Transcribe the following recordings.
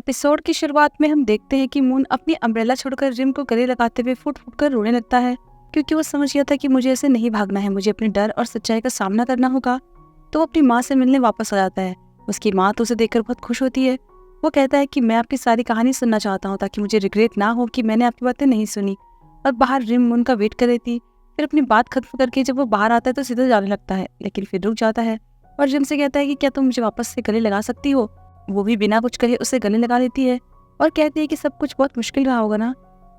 Episode की शुरुआत में हम देखते हैं कि मून अपनी अम्ब्रेला छोड़कर रिम को गले लगाते हुए फुट फुट कर रोने लगता है, क्योंकि वो समझ गया था कि मुझे ऐसे नहीं भागना है, मुझे अपने डर और सच्चाई का सामना करना होगा। तो वो अपनी माँ से मिलने वापस आ जाता है। उसकी माँ तो उसे देखकर बहुत खुश होती है। वो कहता है कि मैं आपकी सारी कहानी सुनना चाहता हूँ, ताकि मुझे रिग्रेट ना हो कि मैंने आपकी बातें नहीं सुनी। और बाहर रिम मून का वेट कर रही थी। फिर अपनी बात खत्म करके जब वो बाहर आता है तो सीधा जाने लगता है, लेकिन फिर रुक जाता है और रिम से कहता है कि क्या तुम मुझे वापस से गले लगा सकती हो। वो भी बिना कुछ कहे उसे गले लगा लेती है और कहती है कि सब कुछ बहुत मुश्किल रहा होगा ना।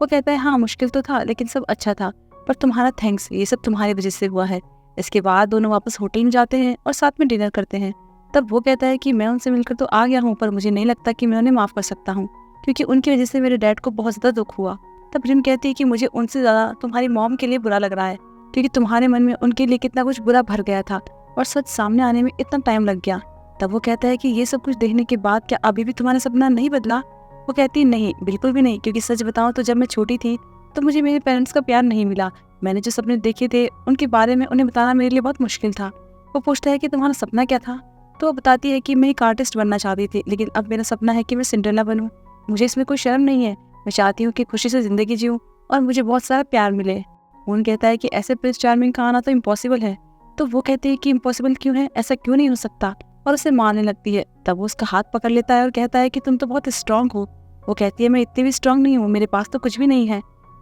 वो कहता है हाँ, मुश्किल तो था, लेकिन सब अच्छा था, पर तुम्हारा थैंक्स, ये सब तुम्हारी वजह से हुआ है। इसके बाद दोनों वापस होटल में जाते हैं और साथ में डिनर करते हैं। तब वो कहता है कि मैं उनसे मिलकर तो आ गया हूँ, पर मुझे नहीं लगता कि मैं उन्हें माफ़ कर सकता हूँ, क्योंकि उनकी वजह से मेरे डैड को बहुत ज़्यादा दुख हुआ। तब रिम कहती है कि मुझे उनसे ज़्यादा तुम्हारी मॉम के लिए बुरा लग रहा है, क्योंकि तुम्हारे मन में उनके लिए कितना कुछ बुरा भर गया था और सच सामने आने में इतना टाइम लग गया। तब वो कहता है कि ये सब कुछ देखने के बाद क्या अभी भी तुम्हारा सपना नहीं बदला। वो कहती है नहीं, बिल्कुल भी नहीं, क्योंकि सच बताऊं तो जब मैं छोटी थी तो मुझे मेरे पेरेंट्स का प्यार नहीं मिला। मैंने जो सपने देखे थे उनके बारे में उन्हें बताना मेरे लिए बहुत मुश्किल था। वो पूछता है कि तुम्हारा सपना क्या था। तो वो बताती है कि मैं एक आर्टिस्ट बनना चाहती थी, लेकिन अब मेरा सपना है कि मैं सिंड्रेला बनूं। मुझे इसमें कोई शर्म नहीं है, मैं चाहती हूँ कि खुशी से जिंदगी जीऊँ और मुझे बहुत सारा प्यार मिले। मून कहता है कि ऐसे प्रिंस चार्मिंग का आना तो इम्पॉसिबल है। तो वो कहती है कि इम्पॉसिबल क्यों है, ऐसा क्यों नहीं हो सकता, और उसे मारने लगती है। तब वो उसका हाथ पकड़ लेता है और कहता है कि तुम तो बहुत स्ट्रांग हो। वो कहती है मैं इतनी भी स्ट्रांग नहीं हूँ, मेरे पास तो कुछ भी नहीं है।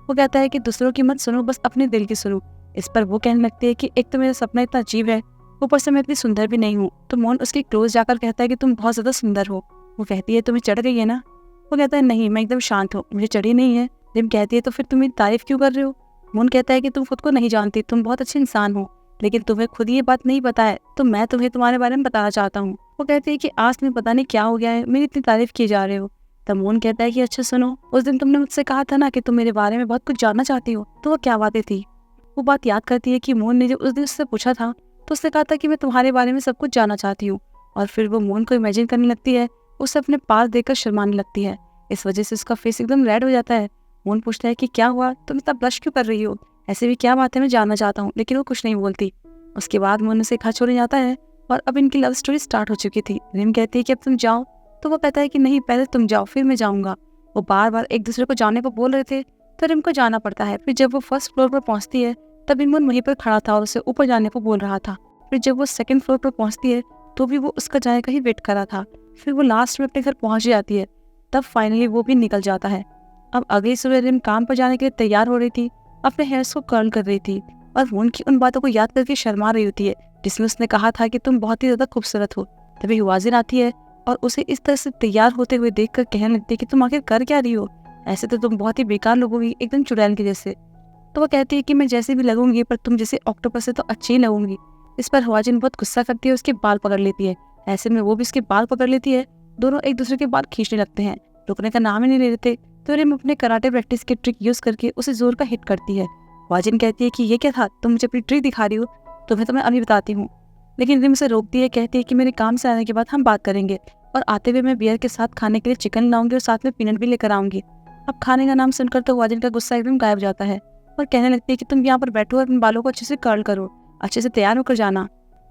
वो कहता है कि दूसरों की मत सुनो, बस अपने दिल की सुनो। इस पर वो कहने लगती है कि एक तो मेरा सपना इतना अजीब है, ऊपर से मैं इतनी सुंदर भी नहीं हूँ। तो मोहन उसके क्लोज जाकर कहता है कि तुम बहुत ज्यादा सुंदर हो। वो कहती है तुम्हें चढ़ गई है ना। वो कहता है नहीं, मैं एकदम शांत हूँ, मुझे चढ़ी नहीं है। रिम कहती है तो फिर तुम मेरी तारीफ क्यों कर रहे हो। मोहन कहता है कि तुम खुद को नहीं जानती, तुम बहुत अच्छे इंसान हो, लेकिन तुम्हें खुद ये बात नहीं पता है, तो मैं तुम्हें तुम्हारे बारे में बताना चाहता हूँ। वो कहती है कि आज तुम्हें पता नहीं क्या हो गया है, मेरी इतनी तारीफ की जा रहे हो। तब मोहन कहता है कि अच्छा सुनो, उस दिन तुमने मुझसे कहा था ना कि तुम मेरे बारे में बहुत कुछ जानना चाहती हो, तो वो क्या बातें थी। वो बात याद करती है कि मोहन ने जब उस दिन उससे पूछा था तो उसने कहा था कि मैं तुम्हारे बारे में सब कुछ जानना चाहती हूँ। और फिर वो मोहन को इमेजिन करने लगती है, उसे अपने पास देखकर शर्माने लगती है। इस वजह से उसका फेस एकदम रेड हो जाता है। मोहन पूछता है कि क्या हुआ, तुम इतना ब्लश क्यों कर रही हो, ऐसे भी क्या बात है, मैं जानना चाहता हूँ। लेकिन वो कुछ नहीं बोलती। उसके बाद मोहन उसे घर छोड़ने जाता है और अब इनकी लव स्टोरी स्टार्ट हो चुकी थी। रिम कहती है कि अब तुम जाओ, तो वो कहता है कि नहीं, पहले तुम जाओ फिर मैं जाऊंगा। वो बार बार एक दूसरे को जाने को बोल रहे थे, तो रिम को जाना पड़ता है। फिर जब वो फर्स्ट फ्लोर पर पहुंचती है तभी मोहन वहीं पर खड़ा था और उसे ऊपर जाने को बोल रहा था। फिर जब वो सेकंड फ्लोर पर पहुंचती है तो भी वो उसका जाने का ही वेट कर रहा था। फिर वो लास्ट में अपने घर पहुंच जाती है। तब फाइनली वो भी निकल जाता है। अब अगली सुबह रिम काम पर जाने के लिए तैयार हो रही थी, अपने हेयर्स को कर्ल कर रही थी और मोहन की उन बातों को याद करके शर्मा रही होती है जिसमें उसने कहा था कि तुम बहुत ही ज्यादा खूबसूरत हो। तभी हुआजिन आती है और उसे इस तरह से तैयार होते हुए देखकर कहने लगती है कि तुम आखिर कर क्या रही हो, ऐसे तो तुम बहुत ही बेकार लगोगी, एकदम चुड़ैल के जैसे। तो वो कहती है कि मैं जैसे भी लगूंगी, पर तुम जैसे ऑक्टोपस से तो अच्छी ही लगूंगी। इस पर हुआजिन बहुत गुस्सा करती है, उसके बाल पकड़ लेती है। ऐसे में वो भी उसके बाल पकड़ लेती है। दोनों एक दूसरे के बाल खींचने लगते हैं, रुकने का नाम ही नहीं ले लेते। तो रिम अपने कराटे प्रैक्टिस की ट्रिक यूज करके उसे जोर का हिट करती है। हुआजिन कहती है कि ये क्या था, तुम मुझे अपनी ट्रिक दिखा रही हो, तुम्हें तो मैं अभी बताती हूँ। लेकिन रिम उसे रोकती है, कहती है कि मेरे काम से आने के बाद हम बात करेंगे, और आते हुए मैं बियर के साथ खाने के लिए चिकन लाऊंगी और साथ में पीनट भी लेकर आऊंगी। अब खाने का नाम सुनकर तो हुआजिन का गुस्सा एकदम गायब हो जाता है और कहने लगती है कि तुम यहाँ पर बैठो और अपने बालों को अच्छे से कर्ल करो, अच्छे से तैयार होकर जाना।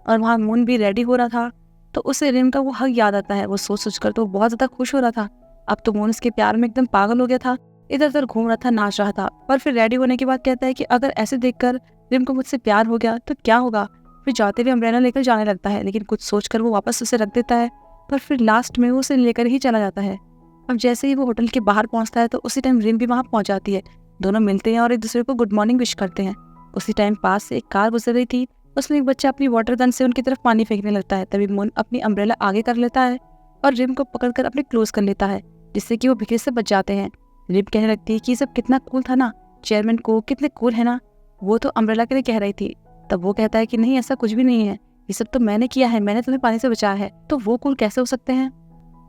और वहाँ मून भी रेडी हो रहा था, तो उसे रिम का वो हक याद आता है। वो सोच कर तो बहुत ज्यादा खुश हो रहा था। अब तो मून उसके प्यार में एकदम पागल हो गया था, इधर उधर घूम रहा था, नाच रहा था। और फिर रेडी होने के बाद कहता है कि अगर ऐसे देखकर रिम को मुझसे प्यार हो गया तो क्या होगा। फिर जाते हुए अम्ब्रेला लेकर जाने लगता है, लेकिन कुछ सोचकर वो वापस उसे रख देता है। पर फिर लास्ट में वो उसे लेकर ही चला जाता है। अब जैसे ही वो होटल के बाहर पहुंचता है तो उसी टाइम रिम भी वहां पहुंच जाती है। दोनों मिलते हैं और एक दूसरे को गुड मॉर्निंग विश करते हैं। उसी टाइम पास से एक कार गुजर रही थी, उसमें एक बच्चा अपनी वाटर गन से उनकी तरफ पानी फेंकने लगता है। तभी मून अपनी अम्ब्रेला आगे कर लेता है और रिम को पकड़कर अपने क्लोज कर लेता है, जिससे कि वो भिड़े से बच जाते हैं। रिम कहने लगती है कि ये सब कितना कूल था ना, चेयरमैन को कितने कूल है ना, वो तो अम्ब्रेला के लिए कह रही थी। तब वो कहता है कि नहीं, ऐसा कुछ भी नहीं है, ये सब तो मैंने किया है, मैंने तुम्हें पानी से बचाया है, तो वो कूल कैसे हो सकते हैं।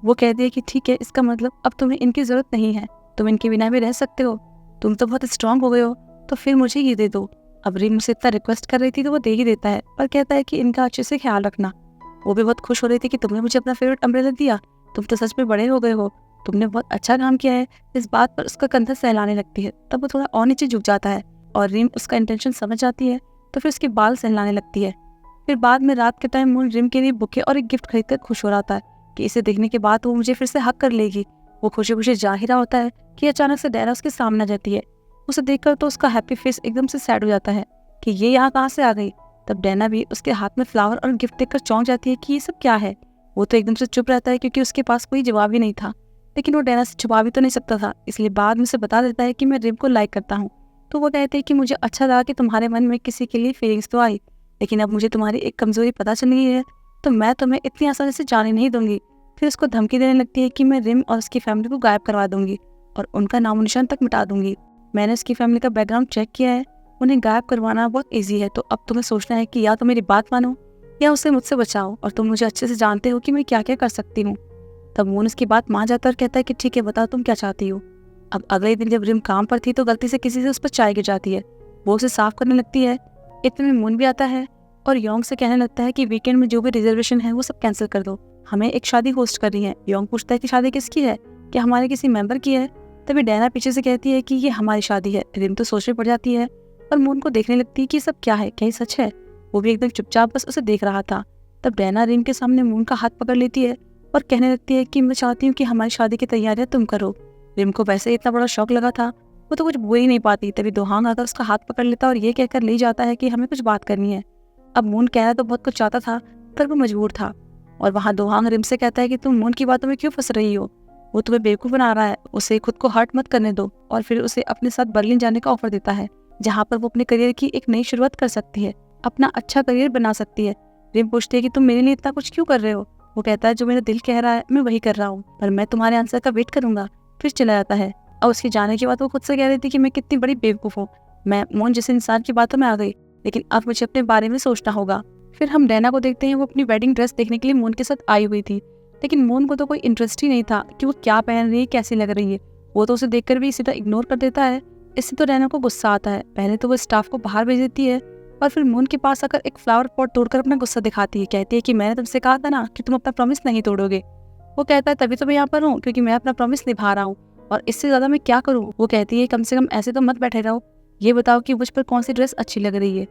वो कहती है कि ठीक है, इसका मतलब अब तुम्हें इनकी जरूरत नहीं है, तुम इनके बिना भी रह सकते हो, तुम तो बहुत स्ट्रांग हो गए हो, तो फिर मुझे ये दे दो। अब रिम मुझसे इतना रिक्वेस्ट कर रही थी तो वो दे ही देता है और कहता है कि इनका अच्छे से ख्याल रखना। वो भी बहुत खुश हो रही थी कि तुमने मुझे अपना फेवरेट अम्ब्रेला दिया, तुम तो सच में बड़े हो गए हो, तुमने बहुत अच्छा काम किया है। इस बात पर उसका कंधा सहलाने लगती है। तब वो थोड़ा और नीचे झुक जाता है और रिम उसका इंटेंशन समझ जाती है, तो फिर उसके बाल सहलाने लगती है। फिर बाद में रात के टाइम मून रिम के लिए बुके और एक गिफ्ट खरीद कर खुश हो रहा था कि इसे देखने के बाद वो मुझे फिर से हक कर लेगी। वो खुशी खुशी जा ही रहा होता है कि अचानक से डैना उसके सामने आ जाती है। उसे देखकर तो उसका हैप्पी फेस एकदम से सैड हो जाता है कि ये यहाँ कहाँ से आ गई। तब डैना भी उसके हाथ में फ्लावर और गिफ्ट देखकर चौंक जाती है कि ये सब क्या है। वो तो एकदम से चुप रहता है क्योंकि उसके पास कोई जवाब ही नहीं था, लेकिन वो डैना से छुपा भी तो नहीं सकता था, इसलिए बाद में उसे बता देता है कि मैं रिम को लाइक करता हूँ। तो वो कहते हैं कि मुझे अच्छा लगा कि तुम्हारे मन में किसी के लिए फीलिंग्स तो आई, लेकिन अब मुझे तुम्हारी एक कमजोरी पता चल गई है, तो मैं तुम्हें इतनी आसानी से जाने नहीं दूंगी। फिर उसको धमकी देने लगती है कि मैं रिम और उसकी फैमिली को गायब करवा दूंगी और उनका नामो निशान तक मिटा दूंगी। मैंने उसकी फैमिली का बैकग्राउंड चेक किया है, उन्हें गायब करवाना बहुत ईजी है, तो अब तुम्हें सोचना है कि या तो मेरी बात मानो या उसे मुझसे बचाओ, और तुम मुझे अच्छे से जानते हो कि मैं क्या क्या कर सकती हूँ। तब मून उसकी बात मान जाता है और कहता है कि ठीक है, बताओ तुम क्या चाहती हो। अब अगले दिन जब रिम काम पर थी तो गलती से किसी से उस पर चाय गिर जाती है। वो उसे साफ करने लगती है। इतने में मून भी आता है और योंग से कहने लगता है कि वीकेंड में जो भी रिजर्वेशन है वो सब कैंसिल कर दो, हमें एक शादी होस्ट करनी है। योंग पूछता है कि शादी किसकी है, क्या हमारे किसी मेंबर की है। तभी डैना पीछे से कहती है कि ये हमारी शादी है। रिम तो सोचने पड़ जाती है और मून को देखने लगती है कि सब क्या है, क्या ये सच है। वो भी एकदम चुपचाप बस उसे देख रहा था। तब डैना रिम के सामने मून का हाथ पकड़ लेती है और कहने लगती है कि मैं चाहती हूँ कि हमारी शादी की तैयारियां तुम करो। रिम को वैसे ही इतना बड़ा शौक लगा था, वो तो कुछ बोल ही नहीं पाती। तभी दोहांग आकर उसका हाथ पकड़ लेता और ये कहकर ले जाता है कि हमें कुछ बात करनी है। अब मून कहना तो बहुत कुछ चाहता था, पर वो मजबूर था। और वहाँ दोहांग रिम से कहता है कि तुम मून की बातों में क्यों फंस रही हो, वो तुम्हें बेवकूफ बना रहा है, उसे खुद को हर्ट मत करने दो। और फिर उसे अपने साथ बर्लिन जाने का ऑफर देता है, जहाँ पर वो अपने करियर की एक नई शुरुआत कर सकती है, अपना अच्छा करियर बना सकती है। रिम पूछती है कि तुम मेरे लिए इतना कुछ क्यों कर रहे हो। वो कहता है जो मेरा दिल कह रहा है मैं वही कर रहा हूँ, पर मैं तुम्हारे आंसर का वेट करूंगा। फिर चला जाता है। और उसके जाने के बाद वो खुद से कह रही थी कि मैं कितनी बड़ी बेवकूफ हूँ, मैं मून जैसे इंसान की बातों में आ गई, लेकिन अब मुझे अपने बारे में सोचना होगा। फिर हम डैना को देखते हैं, वो अपनी वेडिंग ड्रेस देखने के लिए मून के साथ आई हुई थी, लेकिन मून को तो कोई इंटरेस्ट ही नहीं था कि वो क्या पहन रही है, कैसी लग रही है। वो तो उसे देखकर भी सीधा इग्नोर कर देता है। इससे तो डैना को गुस्सा आता है। पहले तो वो स्टाफ को बाहर भेज देती है और फिर मून के पास आकर एक फ्लावर पॉट तोड़कर अपना गुस्सा दिखाती है। कहती है कि मैंने तुमसे कहा था ना कि तुम अपना प्रॉमिस नहीं तोड़ोगे। वो कहता है तभी तो मैं यहाँ पर हूँ, क्योंकि मैं अपना प्रॉमिस निभा रहा हूँ, और इससे ज्यादा मैं क्या करूँ। वो कहती है कम से कम ऐसे तो मत बैठे रहो, ये बताओ कि मुझ पर कौन सी ड्रेस अच्छी लग रही है।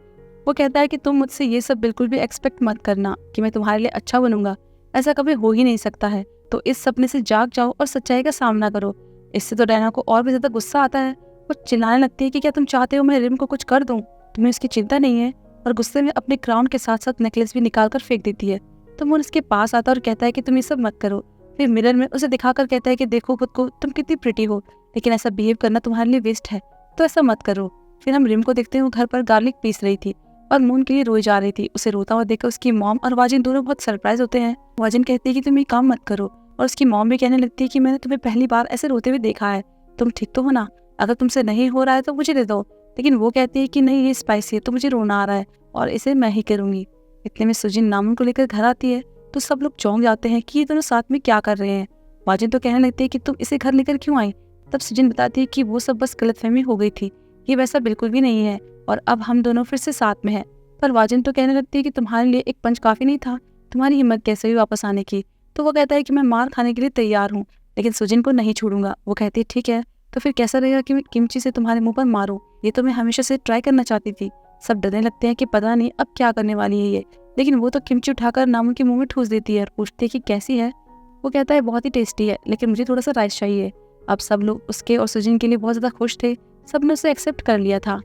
वो कहता है कि तुम मुझसे ये सब बिल्कुल भी एक्सपेक्ट मत करना कि मैं तुम्हारे लिए अच्छा बनूंगा, ऐसा कभी हो ही नहीं सकता है। तो इस सपने से जाग जाओ और सच्चाई का सामना करो। इससे तो डैना को और भी ज्यादा गुस्सा आता है। वो चिल्लाने लगती है कि क्या तुम चाहते हो मैं रिम को कुछ कर दूं, तुम्हें उसकी चिंता नहीं है। और गुस्से में अपने क्राउन के साथ साथ नेकलेस भी निकाल कर फेंक देती है। तो मून उसके पास आता है और कहता है कि तुम ये सब मत करो। फिर मिरर में उसे दिखाकर कहता है कि देखो खुद को, तुम कितनी प्रिटी हो, लेकिन ऐसा बिहेव करना तुम्हारे लिए वेस्ट है, तो ऐसा मत करो। फिर हम रिम को देखते हैं, वो घर पर गार्लिक पीस रही थी और मून के लिए रोई जा रही थी। उसे रोता हुआ देखकर उसकी मॉम और वाजिन दोनों बहुत सरप्राइज होते हैं। वाजिन कहती है कि तुम ये काम मत करो, और उसकी मॉम भी कहने लगती है कि मैंने तुम्हें पहली बार ऐसे रोते हुए देखा है, तुम ठीक तो हो ना, अगर तुमसे नहीं हो रहा है तो मुझे दे दो। लेकिन वो कहती है कि नहीं ये स्पाइसी है, तो मुझे रोना आ रहा है और इसे मैं ही करूंगी। इतने में सुजिन नामुन को लेकर घर आती है, तो सब लोग चौंक जाते हैं कि ये दोनों साथ में क्या कर रहे हैं। वाजिन तो कहने लगती है कि तुम इसे घर लेकर क्यों आई। तब सुजिन बताती है कि वो सब बस गलतफहमी हो गई थी, ये वैसा बिल्कुल भी नहीं है, और अब हम दोनों फिर से साथ में हैं। पर वाजिन तो कहने लगती है कि तुम्हारे लिए एक पंच काफी नहीं था, तुम्हारी हिम्मत कैसे हुई वापस आने की। तो वो कहता है कि मैं मार खाने के लिए तैयार हूँ, लेकिन सुजिन को नहीं छोड़ूंगा। वो कहती है ठीक है, तो फिर कैसा रहेगा कि मैं किमची से तुम्हारे मुंह पर मारूं, ये तो मैं हमेशा से ट्राई करना चाहती थी। सब डरने लगते हैं कि पता नहीं अब क्या करने वाली है ये, लेकिन वो तो किमची उठाकर नामुन के मुंह में ठूस देती है और पूछती है कि कैसी है। वो कहता है बहुत ही टेस्टी है, लेकिन मुझे थोड़ा सा राइस चाहिए। अब सब लोग उसके और सुजिन के लिए बहुत ज्यादा खुश थे, सबने उसे एक्सेप्ट कर लिया था।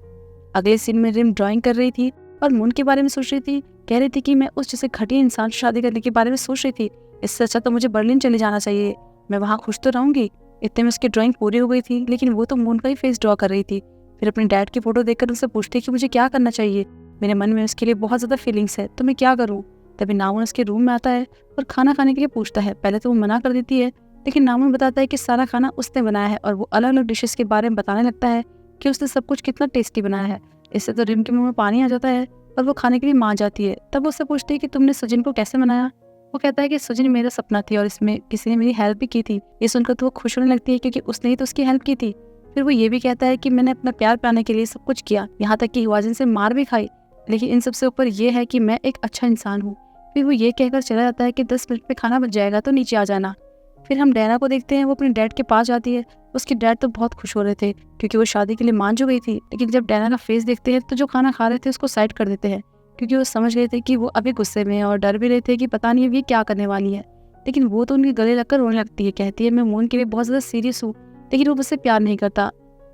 अगले सीन में रिम ड्राइंग कर रही थी और मून के बारे में सोच रही थी। कह रही थी कि मैं उस जैसे घटिया इंसान से शादी करने के बारे में सोच रही थी, इससे अच्छा तो मुझे बर्लिन चले जाना चाहिए, मैं वहाँ खुश तो रहूंगी। इतने में उसकी ड्राइंग पूरी हो गई थी, लेकिन वो तो मून का ही फेस ड्रॉ कर रही थी। फिर अपने डैड की फोटो देखकर उनसे पूछती कि मुझे क्या करना चाहिए, मेरे मन में उसके लिए बहुत ज्यादा फीलिंग्स है, तो मैं क्या करूँ। तभी नामुन उसके रूम में आता है और खाना खाने के लिए पूछता है। पहले तो वो मना कर देती है, लेकिन नामुन बताता है कि सारा खाना उसने बनाया है, और वो अलग अलग डिशेस के बारे में बताने लगता है कि उसने सब कुछ कितना टेस्टी बनाया है। इससे तो रिम के मुंह में पानी आ जाता है और वो खाने के लिए मान जाती है। तब वो उससे पूछती है कि तुमने सुजिन को कैसे बनाया। वो कहता है कि सुजिन मेरा सपना थी और इसमें किसी ने मेरी हेल्प भी की थी। ये सुनकर तो वो खुश होने लगती है क्योंकि उसने ही तो उसकी हेल्प की थी। फिर वो ये भी कहता है कि मैंने अपना प्यार पाने के लिए सब कुछ किया, यहाँ तक कि वाजिन से मार भी खाई, लेकिन इन सबसे ऊपर ये है कि मैं एक अच्छा इंसान हूँ। फिर वो ये कहकर चला जाता है कि 10 मिनट में खाना बच जाएगा तो नीचे आ जाना। फिर हम डैना को देखते हैं, वो अपने डैड के पास जाती है। उसके डैड तो बहुत खुश हो रहे थे क्योंकि वो शादी के लिए मान जो गई थी, लेकिन जब डैना का फेस देखते हैं तो जो खाना खा रहे थे उसको साइड कर देते हैं, क्योंकि वो समझ गए थे कि वो अभी गुस्से में है और डर भी रहे थे कि पता नहीं अब ये क्या करने वाली है। लेकिन वो तो उनके गले लगकर रोने लगती है। कहती है मैं मून के लिए बहुत ज़्यादा सीरियस हूँ, लेकिन वो मुझसे प्यार नहीं करता।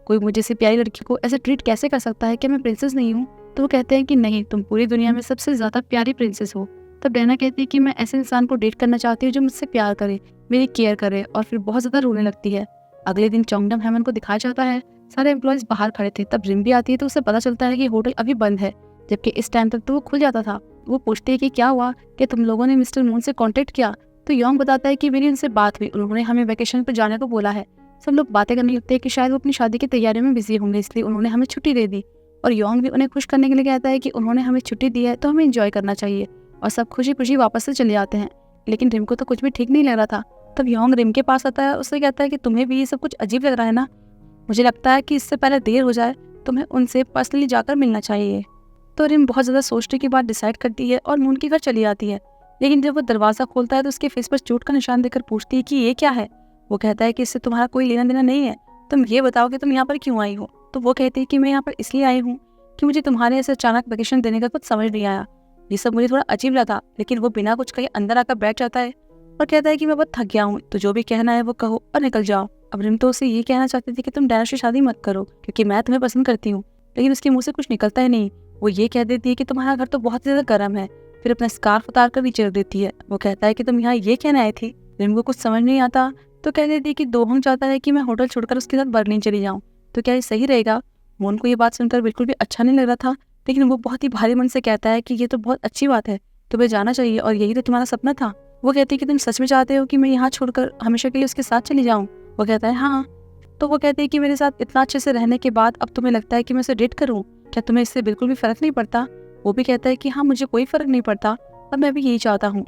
कोई मुझे से प्यारी लड़की को ऐसे ट्रीट कैसे कर सकता है? क्या मैं प्रिंसेस नहीं हूँ? तो वो कहते हैं कि नहीं, तुम पूरी दुनिया में सबसे ज़्यादा प्यारी प्रिंसेस हो। तब डायना कहती है कि मैं ऐसे इंसान को डेट करना चाहती हूँ जो मुझसे प्यार करे, मेरी केयर करे, और फिर बहुत ज़्यादा रोने लगती है। अगले दिन चोंगडम हेमन को दिखाया जाता है। सारे एम्प्लॉयज़ बाहर खड़े थे। तब रिम भी आती है तो उसे पता चलता है कि होटल अभी बंद है, जबकि इस टाइम तक तो वो खुल जाता था। वो पूछती है कि क्या हुआ, कि तुम लोगों ने मिस्टर मून से कांटेक्ट किया? तो योंग बताता है कि मेरी उनसे बात हुई, उन्होंने हमें वैकेशन पर जाने को बोला है। सब लोग बातें करने लगते हैं कि शायद वो अपनी शादी की तैयारियों में बिजी होंगे, इसलिए उन्होंने हमें छुट्टी दे दी। और योंग भी उन्हें खुश करने के लिए कहता है कि उन्होंने हमें छुट्टी दी है तो हमें एंजॉय करना चाहिए, और सब खुशी खुशी वापस से चले आते हैं। लेकिन रिम को तो कुछ भी ठीक नहीं लग रहा था। तब योंग रिम के पास आता है, उससे कहता है कि तुम्हें भी ये सब कुछ अजीब लग रहा है ना? मुझे लगता है कि इससे पहले देर हो जाए, तुम्हें उनसे पर्सनली जाकर मिलना चाहिए। तो रिम बहुत ज़्यादा सोचने के बाद डिसाइड करती है और मून के घर चली आती है। लेकिन जब वो दरवाज़ा खोलता है तो उसके फेस पर चोट का निशान देखकर पूछती है कि ये क्या है? वो कहता है कि इससे तुम्हारा कोई लेना देना नहीं है, तुम ये बताओ कि तुम यहाँ पर क्यों आई हो? तो वो कहती है कि मैं यहाँ पर इसलिए आई हूँ कि मुझे तुम्हारे ऐसे अचानक वेकेशन देने का कुछ समझ नहीं आया। ये सब मुझे थोड़ा अजीब लगा। लेकिन वो बिना कुछ कहे अंदर आकर बैठ जाता है और कहता है कि मैं बहुत थक गया हूँ, तो जो भी कहना है वो कहो और निकल जाओ। अब रिम तो उसे ये कहना चाहती थी कि तुम डायना से शादी मत करो क्योंकि मैं तुम्हें पसंद करती हूँ, लेकिन उसके मुंह से कुछ निकलता ही नहीं। वो ये कह देती है कि तुम्हारा घर तो बहुत ज़्यादा गर्म है, फिर अपना स्कार्फ उतार कर नीचे रख देती है। वो कहता है कि तुम यहाँ ये कहने आई थी? रिम को कुछ समझ नहीं आता तो कह देती है कि दोहंग चाहता है कि मैं होटल छोड़कर उसके साथ बर्लिन चली जाऊँ, तो क्या ये सही रहेगा? मून को ये बात सुनकर बिल्कुल भी अच्छा नहीं लग रहा था, लेकिन वो बहुत ही भारी मन से कहता है कि ये तो बहुत अच्छी बात है, तुम्हें जाना चाहिए और यही तो तुम्हारा सपना था। वो कहती है कि तुम सच में चाहते हो कि मैं यहाँ छोड़कर हमेशा के लिए उसके साथ चली जाऊँ? वो कहता है हाँ। तो वो कहती है कि मेरे साथ इतना अच्छे से रहने के बाद अब तुम्हें लगता है कि मैं उसे डेट करूँ? क्या तुम्हें इससे बिल्कुल भी फर्क नहीं पड़ता? वो भी कहता है कि हाँ, मुझे कोई फर्क नहीं पड़ता और मैं भी यही चाहता हूँ।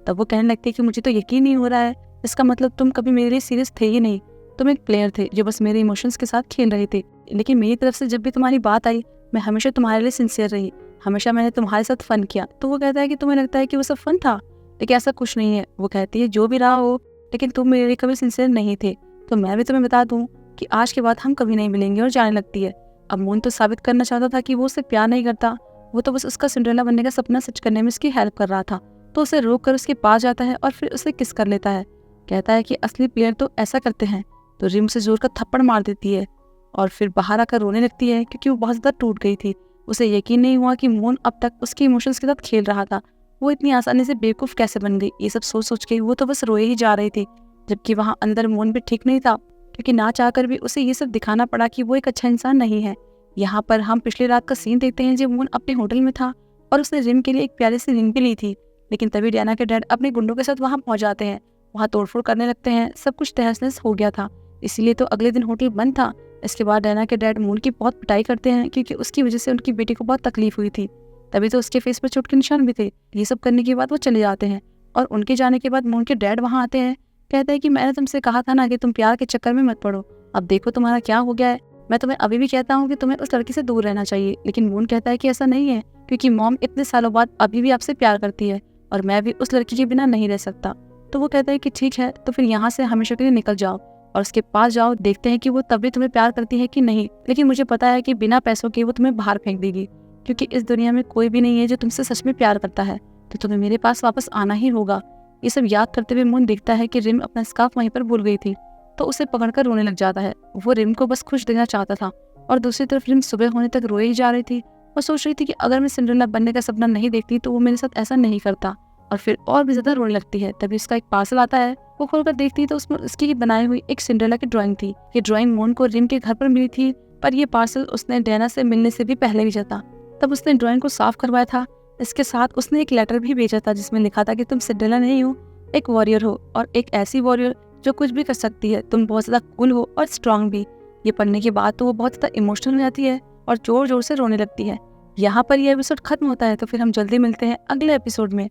तब वो कहने लगती है कि मुझे तो यकीन नहीं हो रहा है, इसका मतलब तुम कभी मेरे लिए सीरियस थे ही नहीं, तुम एक प्लेयर थे जो बस मेरे इमोशंस के साथ खेल रहे थे। लेकिन मेरी तरफ से जब भी तुम्हारी बात आई, मैं हमेशा तुम्हारे लिए सिंसियर रही, हमेशा मैंने तुम्हारे साथ फन किया। तो वो कहता है कि तुम्हें लगता है कि वो सब फन था, लेकिन ऐसा कुछ नहीं है। वो कहती है जो भी रहा हो, लेकिन तुम मेरे लिए कभी सिंसियर नहीं थे, तो मैं भी तुम्हें बता दूं कि आज के बाद हम कभी नहीं मिलेंगे। और जाने लगती है। अब मून तो साबित करना चाहता था कि वो उससे प्यार नहीं करता, वो तो बस उसका सिंड्रेला बनने का सपना सच करने में उसकी हेल्प कर रहा था। तो उसे रोक कर उसके पास जाता है और फिर उसे किस कर लेता है। कहता है कि असली प्लेयर तो ऐसा करते हैं। तो रिम से जोर का थप्पड़ मार देती है और फिर बाहर आकर रोने लगती है क्योंकि वो बहुत ज़्यादा टूट गई थी। उसे यकीन नहीं हुआ कि मून अब तक उसके इमोशंस के साथ खेल रहा था। वो इतनी आसानी से बेवकूफ़ कैसे बन गई, ये सब सोच सोच के वो तो बस रोए ही जा रही थी, जबकि वहाँ अंदर मून भी ठीक नहीं था, क्योंकि ना चाहकर भी उसे ये सब दिखाना पड़ा कि वो एक अच्छा इंसान नहीं है। यहाँ पर हम पिछली रात का सीन देखते हैं जब मून अपने होटल में था और उसने रिम के लिए एक प्यारी सी रिंग भी ली थी। लेकिन तभी डायना के डैड अपने गुंडों के साथ वहाँ पहुँच जाते हैं, वहाँ तोड़फोड़ करने लगते हैं। सब कुछ तहस नहस हो गया था, इसीलिए तो अगले दिन होटल बंद था। इसके बाद डायना के डैड मून की बहुत पिटाई करते हैं क्योंकि उसकी वजह से उनकी बेटी को बहुत तकलीफ हुई थी, तभी तो उसके फेस पर चोट के निशान भी थे। ये सब करने के बाद वो चले जाते हैं और उनके जाने के बाद मून के डैड वहाँ आते हैं। कहते हैं कि मैंने तुमसे कहा था ना कि तुम प्यार के चक्कर में मत पड़ो, अब देखो तुम्हारा क्या हो गया है। मैं तुम्हें अभी भी कहता हूँ कि तुम्हें उस लड़की से दूर रहना चाहिए। लेकिन मून कहता है कि ऐसा नहीं है, क्योंकि मॉम इतने सालों बाद अभी भी आपसे प्यार करती है और मैं भी उस लड़की के बिना नहीं रह सकता। तो वो कहता है कि ठीक है, तो फिर यहाँ से हमेशा के लिए निकल जाओ और उसके पास जाओ, देखते हैं कि वो तब भी तुम्हें प्यार करती है कि नहीं। लेकिन मुझे पता है कि बिना पैसों के वो तुम्हें बाहर फेंक देगी, क्योंकि इस दुनिया में कोई भी नहीं है जो तुमसे सच में प्यार करता है, तो तुम्हें मेरे पास वापस आना ही होगा। ये सब याद करते हुए मून देखता है कि रिम अपना स्कार्फ वहीं पर भूल गई थी, तो उसे पकड़कर रोने लग जाता है। वो रिम को बस खुश देना चाहता था और दूसरी तरफ रिम सुबह होने तक रोए ही जा रही थी। वो सोच रही थी कि अगर मैं सिंड्रेला बनने का सपना नहीं देखती तो वो मेरे साथ ऐसा नहीं करता, और फिर और भी ज्यादा रोने लगती है। तभी उसका एक पार्सल आता है, वो खोलकर देखती है तो उसमें उसकी ही बनाई हुई एक सिंड्रेला की ड्राइंग थी। ये ड्राइंग मून को रिम के घर पर मिली थी, पर ये पार्सल उसने डायना से मिलने से भी पहले भेजा था। तब उसने ड्राइंग को साफ करवाया था। इसके साथ उसने एक लेटर भी भेजा था जिसमें लिखा था कि तुम सिंड्रेला नहीं हो, एक वॉरियर हो, और एक ऐसी वॉरियर जो कुछ भी कर सकती है। तुम बहुत ज्यादा कूल हो और स्ट्रांग भी। ये पढ़ने के बाद तो वो बहुत ज्यादा इमोशनल हो जाती है और जोर जोर से रोने लगती है। यहाँ पर यह एपिसोड खत्म होता है, तो फिर हम जल्दी मिलते हैं अगले एपिसोड में।